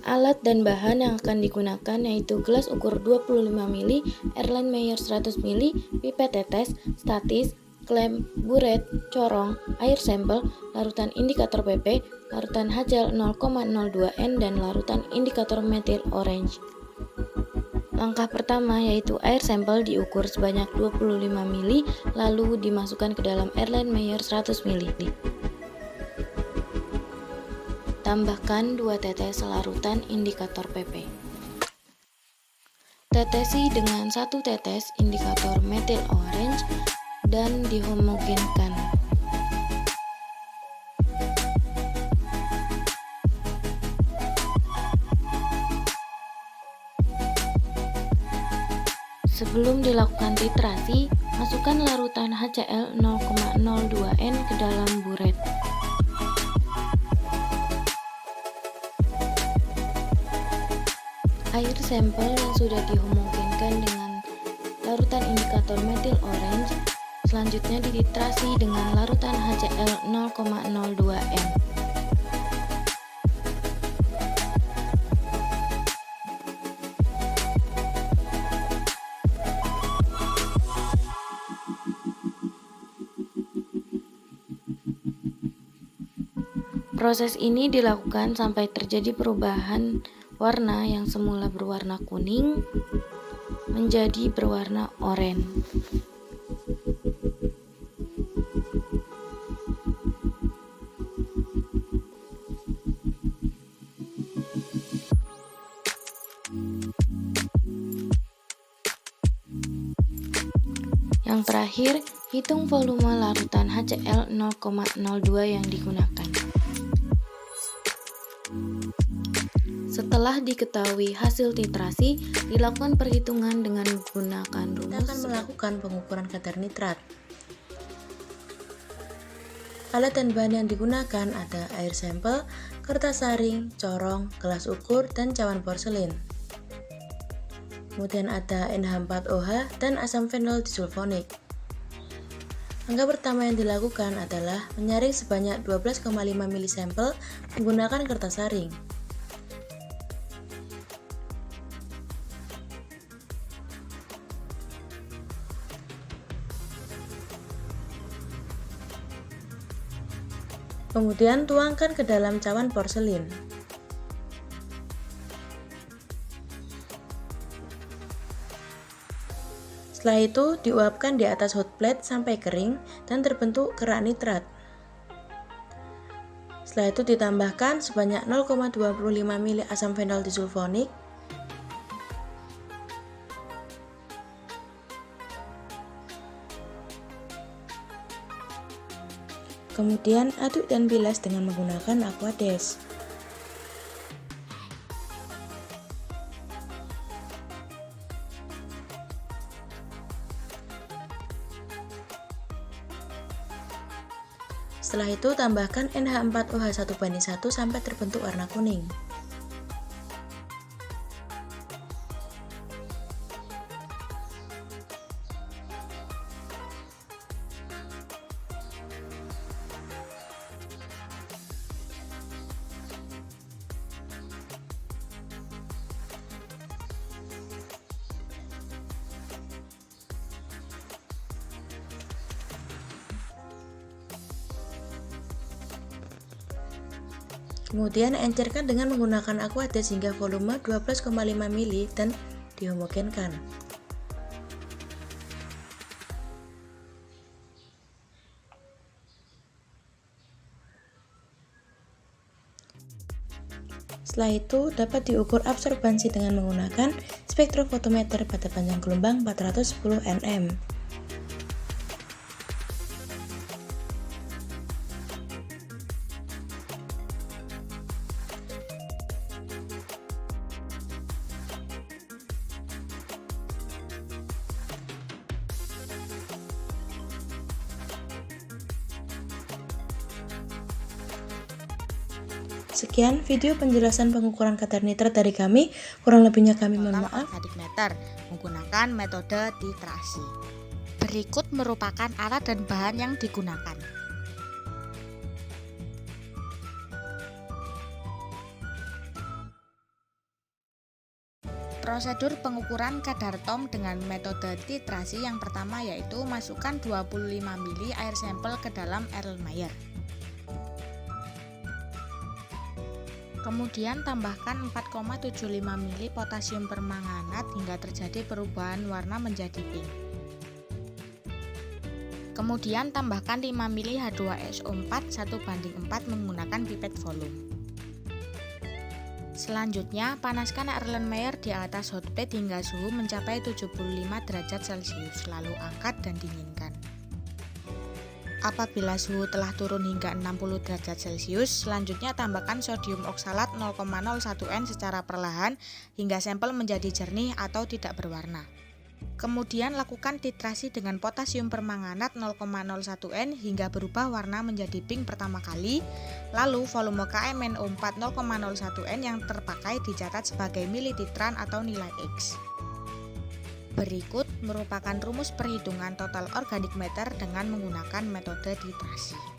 Alat dan bahan yang akan digunakan yaitu gelas ukur 25 ml, Erlenmeyer 100 ml, pipet tetes, statis, klem, buret, corong, air sampel, larutan indikator PP, larutan HCl 0,02 N, dan larutan indikator metil orange. Langkah pertama yaitu air sampel diukur sebanyak 25 ml lalu dimasukkan ke dalam Erlenmeyer 100 ml. Tambahkan 2 tetes larutan indikator PP. Tetesi dengan 1 tetes indikator metil orange dan dihomogenkan. Sebelum dilakukan titrasi, masukkan larutan HCl 0,02 N ke dalam buret. Air sampel yang sudah dihomogenkan dengan larutan indikator metil orange selanjutnya dititrasi dengan larutan HCl 0,02 N. Proses ini dilakukan sampai terjadi perubahan warna yang semula berwarna kuning menjadi berwarna oranye. Yang terakhir, hitung volume larutan HCl 0,02 yang digunakan. Setelah diketahui hasil titrasi, dilakukan perhitungan dengan menggunakan rumus. Kita akan melakukan pengukuran kadar nitrat. Alat dan bahan yang digunakan ada air sampel, kertas saring, corong, gelas ukur, dan cawan porselin. Kemudian ada NH4OH dan asam fenol disulfonik. Langkah pertama yang dilakukan adalah menyaring sebanyak 12,5 ml sampel menggunakan kertas saring. Kemudian tuangkan ke dalam cawan porselin. Setelah itu diuapkan di atas hot plate sampai kering dan terbentuk kerak nitrat. Setelah itu ditambahkan sebanyak 0,25 ml asam fenol disulfonik, kemudian aduk dan bilas dengan menggunakan Aquades. Setelah itu tambahkan NH4OH 1:1 sampai terbentuk warna kuning. Kemudian encerkan dengan menggunakan Aquades hingga volume 12,5 ml dan dihomogenkan. Setelah itu dapat diukur absorbansi dengan menggunakan spektrofotometer pada panjang gelombang 410 nm. Sekian video penjelasan pengukuran kadar nitrat dari kami. Kurang lebihnya kami mohon maaf. Meter menggunakan metode titrasi. Berikut merupakan alat dan bahan yang digunakan. Prosedur pengukuran kadar TOM dengan metode titrasi yang pertama yaitu masukkan 25 ml air sampel ke dalam Erlenmeyer. Kemudian tambahkan 4,75 ml potasium permanganat hingga terjadi perubahan warna menjadi pink. Kemudian tambahkan 5 ml H2SO4 1:4 menggunakan pipet volume. Selanjutnya, panaskan Erlenmeyer di atas hotplate hingga suhu mencapai 75 derajat Celcius, lalu angkat dan dinginkan. Apabila suhu telah turun hingga 60 derajat Celcius, selanjutnya tambahkan sodium oksalat 0,01 N secara perlahan hingga sampel menjadi jernih atau tidak berwarna. Kemudian lakukan titrasi dengan potasium permanganat 0,01 N hingga berubah warna menjadi pink pertama kali, lalu volume KMnO4 0,01 N yang terpakai dicatat sebagai milititran atau nilai X. Berikut merupakan rumus perhitungan total organic matter dengan menggunakan metode titrasi.